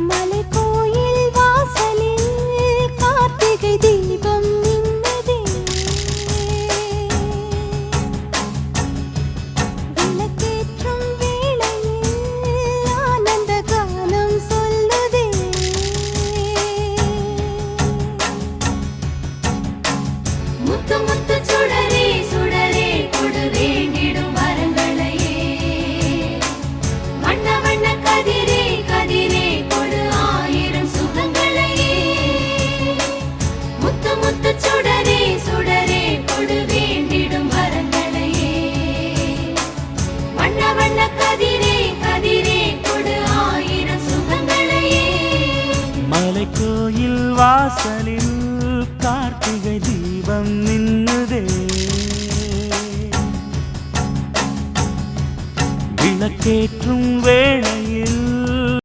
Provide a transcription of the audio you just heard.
மலைக்கோயில் வாசலில் கார்த்திகை தீபம் மின்னுதே. விளக்கேற்றும் வேளையில் ஆனந்த கானம் சொல்லுதே. முத்து முத்து சுடரே சுடரே கொடு வேண்டிடும் வரங்களையே. வண்ண வண்ண கதிரே கதிரே கொடு ஆயிரம் சுகங்களையே. முத்து முத்து சுடரே சுடரே கொடு வேண்டிடும் வரங்களையே. வண்ண வண்ண கதிரே கதிரே கொடு ஆயிரம் சுகங்களையே. மலைக்கோயில் வாசலில் கார்த்திகை தீபம் மின்னுதே. விளக்கேற்றும் வேளை